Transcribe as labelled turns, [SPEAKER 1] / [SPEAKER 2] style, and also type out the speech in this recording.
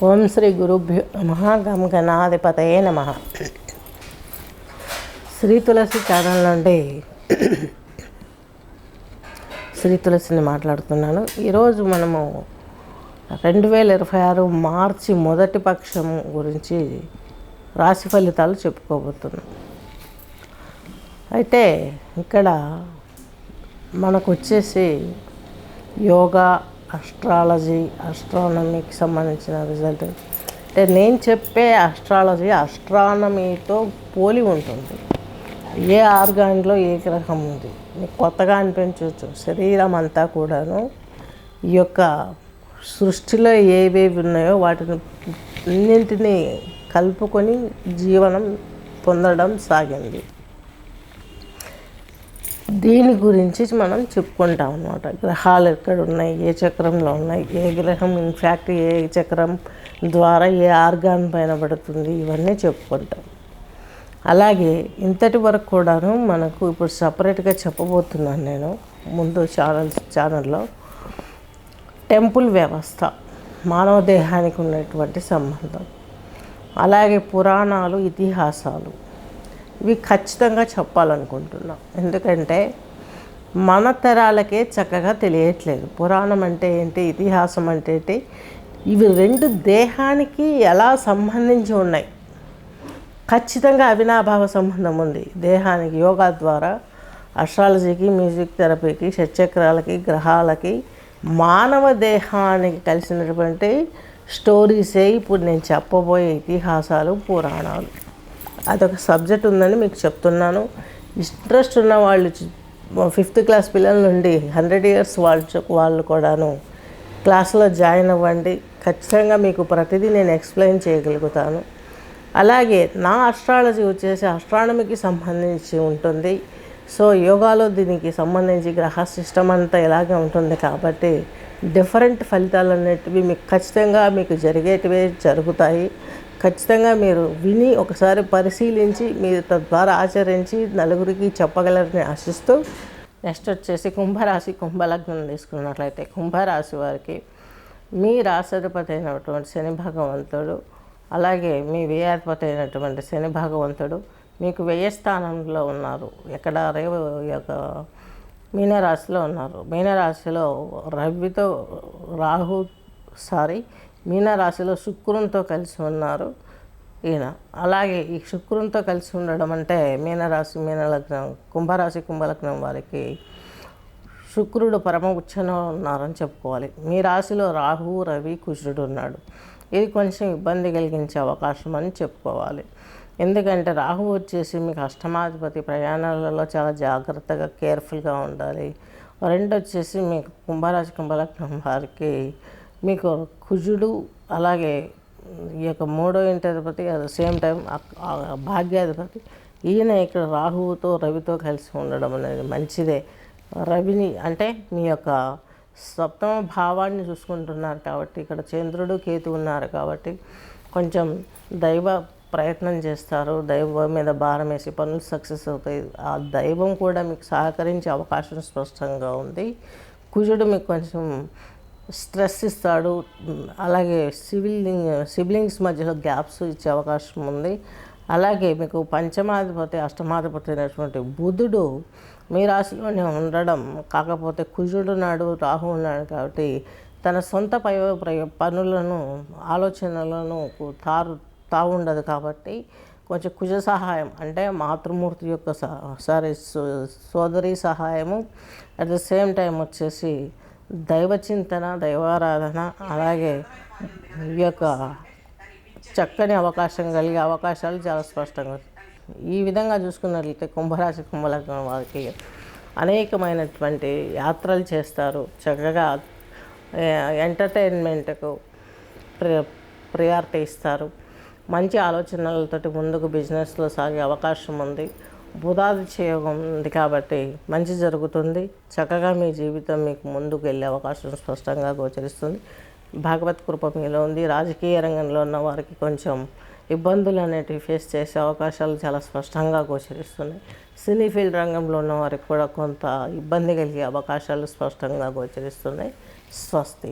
[SPEAKER 1] ఓం శ్రీ గురుభ్యో నమః. గం గణాధిపతయే నమః. శ్రీ తులసి ఛానల్ నుండి శ్రీ తులసిని మాట్లాడుతున్నాను. ఈరోజు మనము 2026 మార్చి మొదటి పక్షం గురించి రాశి ఫలితాలు చెప్పుకోబోతున్నాం. అయితే ఇక్కడ మనకు వచ్చేసి యోగా, అస్ట్రాలజీ, ఆస్ట్రానమీకి సంబంధించిన రిజల్ట్. అంటే నేను చెప్పే ఆస్ట్రాలజీ ఆస్ట్రానమీతో పోలి ఉంటుంది. ఏ ఆర్గాన్లో ఏ గ్రహం ఉంది మీకు కొత్తగా అనిపించవచ్చు. శరీరం అంతా కూడాను ఈ యొక్క సృష్టిలో ఏవేవి ఉన్నాయో వాటిని అన్నింటినీ కలుపుకొని జీవనం పొందడం సాగింది. దీని గురించి మనం చెప్పుకుంటాం అన్నమాట. గ్రహాలు ఎక్కడ ఉన్నాయి, ఏ చక్రంలో ఉన్నాయి, ఏ గ్రహం ఇన్ఫ్యాక్ట్ ఏ చక్రం ద్వారా ఏ ఆర్గాన్ పైన పడుతుంది, ఇవన్నీ చెప్పుకుంటాం. అలాగే ఇంతటి వరకు కూడాను మనకు ఇప్పుడు సపరేట్గా చెప్పబోతున్నాను నేను ముందు ఛానల్లో టెంపుల్ వ్యవస్థ, మానవ దేహానికి ఉన్నటువంటి సంబంధం, అలాగే పురాణాలు, ఇతిహాసాలు, ఇవి ఖచ్చితంగా చెప్పాలనుకుంటున్నాం. ఎందుకంటే మన తరాలకే చక్కగా తెలియట్లేదు. పురాణం అంటే ఏంటి, ఇతిహాసం అంటే ఏంటి, ఇవి రెండు దేహానికి ఎలా సంబంధించి ఉన్నాయి. ఖచ్చితంగా అవినాభావ సంబంధం ఉంది దేహానికి. యోగా ద్వారా అస్ట్రాలజీకి, మ్యూజిక్ థెరపీకి, షట్చక్రాలకి, గ్రహాలకి, మానవ దేహానికి కలిసినటువంటి స్టోరీసే ఇప్పుడు నేను చెప్పబోయే ఇతిహాసాలు, పురాణాలు. అదొక సబ్జెక్ట్ ఉందని మీకు చెప్తున్నాను. ఇంట్రెస్ట్ ఉన్న వాళ్ళు 5th క్లాస్ పిల్లల నుండి 100 years వాళ్ళు కూడాను క్లాసులో జాయిన్ అవ్వండి. ఖచ్చితంగా మీకు ప్రతిదీ నేను ఎక్స్ప్లెయిన్ చేయగలుగుతాను. అలాగే నా ఆస్ట్రాలజీ వచ్చేసి ఆస్ట్రానమీకి సంబంధించి ఉంటుంది. సో యోగాలో దీనికి సంబంధించి గ్రహ సిస్టమ్ అంతా ఇలాగే ఉంటుంది కాబట్టి డిఫరెంట్ ఫలితాలు అనేటివి మీకు ఖచ్చితంగా మీకు జరిగేటివే జరుగుతాయి. ఖచ్చితంగా మీరు విని ఒకసారి పరిశీలించి మీరు తద్వారా ఆచరించి నలుగురికి చెప్పగలరని ఆశిస్తూ, నెక్స్ట్ వచ్చేసి కుంభరాశి, కుంభలగ్నం తీసుకున్నట్లయితే కుంభరాశి వారికి మీ రాశాధిపతి అయినటువంటి శని భగవంతుడు, అలాగే మీ వ్యయాధిపతి అయినటువంటి శని భగవంతుడు మీకు వ్యయ స్థానంలో ఉన్నారు. ఎక్కడ యొక్క మీనరాశిలో ఉన్నారు. మీనరాశిలో మీనరాశిలో శుక్రునితో కలిసి ఉన్నారు ఈయన. అలాగే ఈ శుక్రునితో కలిసి ఉండడం అంటే మీనరాశి, మీనలగ్నం, కుంభరాశి, కుంభలగ్నం వారికి శుక్రుడు పరమ ఉచ్చలో ఉన్నారని చెప్పుకోవాలి. మీ రాశిలో రాహువు, రవి, కుజుడు ఉన్నాడు. ఇది కొంచెం ఇబ్బంది కలిగించే అవకాశం అని చెప్పుకోవాలి. ఎందుకంటే రాహువు వచ్చేసి మీకు అష్టమాధిపతి, ప్రయాణాలలో చాలా జాగ్రత్తగా కేర్ఫుల్గా ఉండాలి. రెండు వచ్చేసి మీకు కుంభరాశి, కుంభలగ్నం వారికి మీకు కుజుడు, అలాగే ఈ యొక్క 3వ ఇంటి అధిపతి అట్ ద సేమ్ టైం భాగ్యాధిపతి ఈయన ఇక్కడ రాహువుతో, రవితో కలిసి ఉండడం అనేది మంచిదే. రవిని అంటే మీ యొక్క సప్తమ భావాన్ని చూసుకుంటున్నారు కాబట్టి ఇక్కడ చంద్రుడు, కేతు ఉన్నారు కాబట్టి కొంచెం దైవ ప్రయత్నం చేస్తారు. దైవం మీద భారం వేసి పనులు సక్సెస్ అవుతాయి. ఆ దైవం కూడా మీకు సహకరించే అవకాశం స్పష్టంగా ఉంది. కుజుడు మీకు కొంచెం స్ట్రెస్ ఇస్తాడు. అలాగే సిబ్లింగ్స్ మధ్యలో గ్యాప్స్ ఇచ్చే అవకాశం ఉంది. అలాగే మీకు పంచమాధిపతి, అష్టమాధిపతి అయినటువంటి బుధుడు మీ రాశిలోనే ఉండడం, కాకపోతే కుజుడు నాడు, రాహు ఉన్నాడు కాబట్టి తన సొంత పనులను, ఆలోచనలను తావుండదు కాబట్టి కొంచెం కుజ సహాయం అంటే మాతృమూర్తి యొక్క సోదరి సహాయము, అట్ ద సేమ్ టైం వచ్చేసి దైవ చింతన, దైవారాధన, అలాగే ఈ యొక్క చక్కని అవకాశం కలిగే అవకాశాలు చాలా స్పష్టంగా. ఈ విధంగా చూసుకున్నట్లయితే కుంభరాశి, కుంభలగ్నం వారికి అనేకమైనటువంటి యాత్రలు చేస్తారు. చక్కగా ఎంటర్టైన్మెంట్కు ప్రియారిటీ ఇస్తారు. మంచి ఆలోచనలతోటి ముందుకు బిజినెస్లో సాగే అవకాశం ఉంది. బుధాదిత్య యోగం ఉంది కాబట్టి మంచి జరుగుతుంది. చక్కగా మీ జీవితం మీకు ముందుకు వెళ్ళే అవకాశం స్పష్టంగా గోచరిస్తుంది. భగవత్ కృప మీలో ఉంది. రాజకీయ రంగంలో ఉన్న వారికి కొంచెం ఇబ్బందులు అనేటివి ఫేస్ చేసే అవకాశాలు చాలా స్పష్టంగా గోచరిస్తున్నాయి. సినీ ఫీల్డ్ రంగంలో ఉన్న వారికి కూడా కొంత ఇబ్బంది కలిగే అవకాశాలు స్పష్టంగా గోచరిస్తున్నాయి. స్వస్తి.